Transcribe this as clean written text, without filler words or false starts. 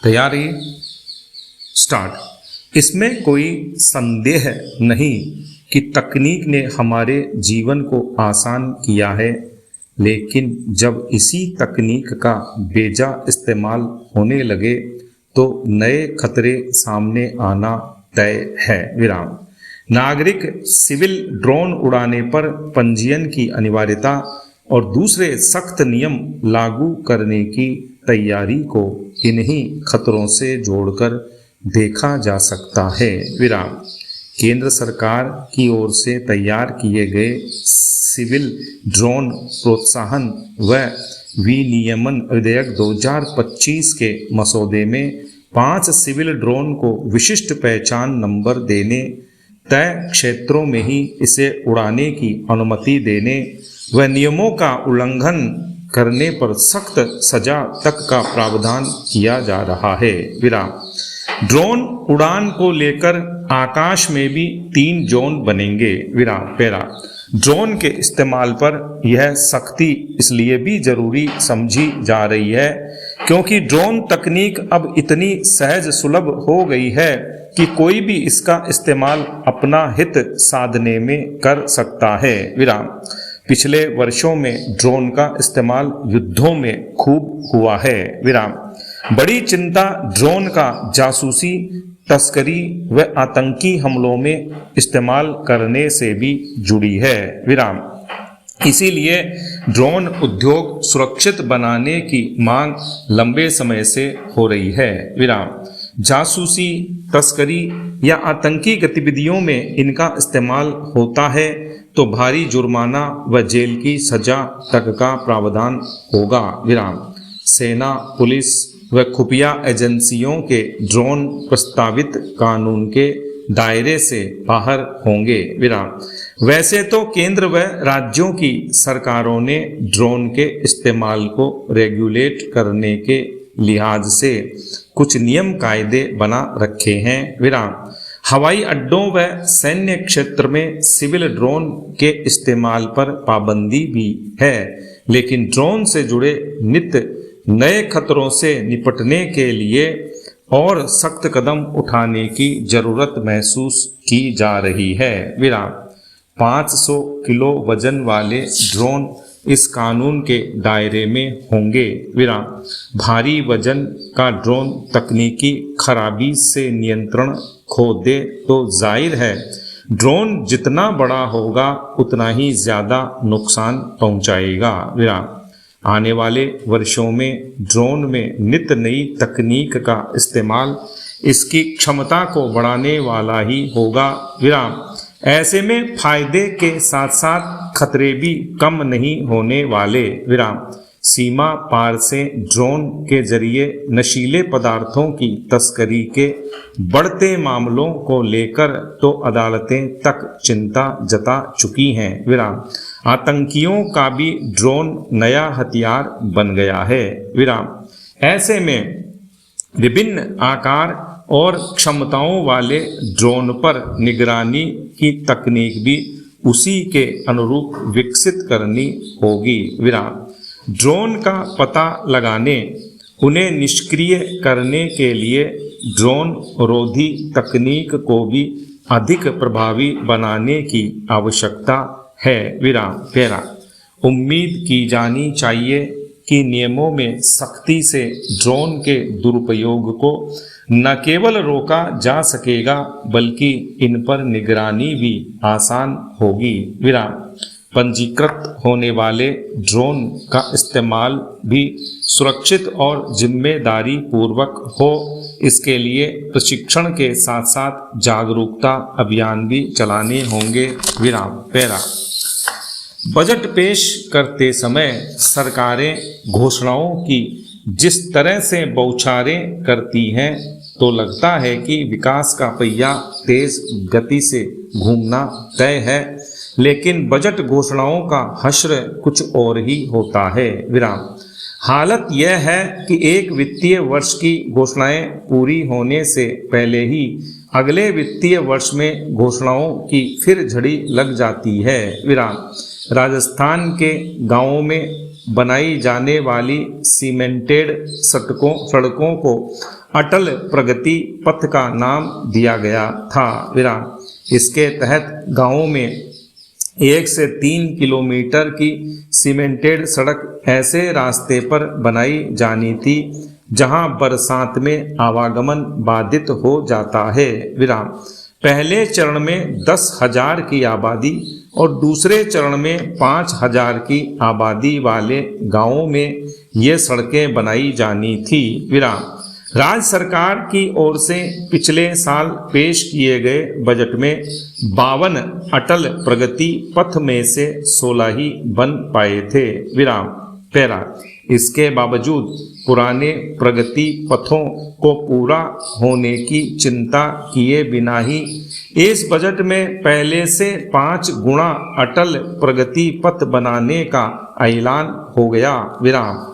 तैयारी स्टार्ट। इसमें कोई संदेह नहीं कि तकनीक ने हमारे जीवन को आसान किया है, लेकिन जब इसी तकनीक का बेजा इस्तेमाल होने लगे तो नए खतरे सामने आना तय है। विराम। नागरिक सिविल ड्रोन उड़ाने पर पंजीयन की अनिवार्यता और दूसरे सख्त नियम लागू करने की तैयारी को इन्हीं खतरों से जोड़कर देखा जा सकता है। विराम। केंद्र सरकार की ओर से तैयार किए गए सिविल ड्रोन प्रोत्साहन व विनियमन विधेयक 2025 के मसौदे में 5 सिविल ड्रोन को विशिष्ट पहचान नंबर देने, तय क्षेत्रों में ही इसे उड़ाने की अनुमति देने व नियमों का उल्लंघन करने पर सख्त सजा तक का प्रावधान किया जा रहा है। विराम। ड्रोन उड़ान को लेकर आकाश में भी 3 जोन बनेंगे। विराम। पैरा। ड्रोन के इस्तेमाल पर यह सख्ती इसलिए भी जरूरी समझी जा रही है क्योंकि ड्रोन तकनीक अब इतनी सहज सुलभ हो गई है कि कोई भी इसका इस्तेमाल अपना हित साधने में कर सकता है। विराम। पिछले वर्षों में ड्रोन का इस्तेमाल युद्धों में खूब हुआ है। विराम। बड़ी चिंता ड्रोन का जासूसी, तस्करी व आतंकी हमलों में इस्तेमाल करने से भी जुड़ी है। विराम। इसीलिए ड्रोन उद्योग सुरक्षित बनाने की मांग लंबे समय से हो रही है। विराम। जासूसी, तस्करी या आतंकी गतिविधियों में इनका इस्तेमाल होता है तो भारी जुर्माना व जेल की सजा तक का प्रावधान होगा। विराम। सेना, पुलिस व खुफिया एजेंसियों के ड्रोन प्रस्तावित कानून के दायरे से बाहर होंगे। विराम। वैसे तो केंद्र व राज्यों की सरकारों ने ड्रोन के इस्तेमाल को रेगुलेट करने के लिहाज से कुछ नियम कायदे बना रखे हैं। विराम। हवाई अड्डों व सैन्य क्षेत्र में सिविल ड्रोन के इस्तेमाल पर पाबंदी भी है, लेकिन ड्रोन से जुड़े नित्य नए खतरों से निपटने के लिए और सख्त कदम उठाने की जरूरत महसूस की जा रही है। विराम। 500 किलो वजन वाले ड्रोन इस कानून के दायरे में होंगे। विराम। भारी वजन का ड्रोन तकनीकी खराबी से नियंत्रण खो दे तो जाहिर है ड्रोन जितना बड़ा होगा उतना ही ज़्यादा नुकसान पहुंचाएगा। विराम। आने वाले वर्षों में ड्रोन में नित्य नई तकनीक का इस्तेमाल इसकी क्षमता को बढ़ाने वाला ही होगा। विराम। ऐसे में फायदे के साथ साथ खतरे भी कम नहीं होने वाले। विराम। सीमा पार से ड्रोन के जरिए नशीले पदार्थों की तस्करी के बढ़ते मामलों को लेकर तो अदालतें तक चिंता जता चुकी हैं। विराम। आतंकियों का भी ड्रोन नया हथियार बन गया है। विराम। ऐसे में विभिन्न आकार और क्षमताओं वाले ड्रोन पर निगरानी की तकनीक भी उसी के अनुरूप विकसित करनी होगी। विराम। ड्रोन का पता लगाने, उन्हें निष्क्रिय करने के लिए ड्रोन रोधी तकनीक को भी अधिक प्रभावी बनाने की आवश्यकता है। विराम। पैरा। उम्मीद की जानी चाहिए कि नियमों में सख्ती से ड्रोन के दुरुपयोग को न केवल रोका जा सकेगा बल्कि इन पर निगरानी भी आसान होगी। विराम। पंजीकृत होने वाले ड्रोन का इस्तेमाल भी सुरक्षित और जिम्मेदारी पूर्वक हो, इसके लिए प्रशिक्षण के साथ साथ जागरूकता अभियान भी चलाने होंगे। विराम। पैरा। बजट पेश करते समय सरकारें घोषणाओं की जिस तरह से बौछारें करती हैं तो लगता है कि विकास का पहिया तेज गति से घूमना तय है, लेकिन बजट घोषणाओं का हश्र कुछ और ही होता है। विराम। हालत यह है कि एक वित्तीय वर्ष की घोषणाएं पूरी होने से पहले ही अगले वित्तीय वर्ष में घोषणाओं की फिर झड़ी लग जाती है। विराम। राजस्थान के गांवों में बनाई जाने वाली सीमेंटेड सड़कों को अटल प्रगति पथ का नाम दिया गया था। विराम। इसके तहत गांवों में 1 से 3 किलोमीटर की सीमेंटेड सड़क ऐसे रास्ते पर बनाई जानी थी जहां बरसात में आवागमन बाधित हो जाता है। विराम। पहले चरण में 10,000 की आबादी और दूसरे चरण में 5,000 की आबादी वाले गांवों में ये सड़कें बनाई जानी थी। विराम। राज्य सरकार की ओर से पिछले साल पेश किए गए बजट में 52 अटल प्रगति पथ में से 16 ही बन पाए थे। विराम। पैरा। इसके बावजूद पुराने प्रगति पथों को पूरा होने की चिंता किए बिना ही इस बजट में पहले से 5 गुना अटल प्रगति पथ बनाने का ऐलान हो गया। विराम।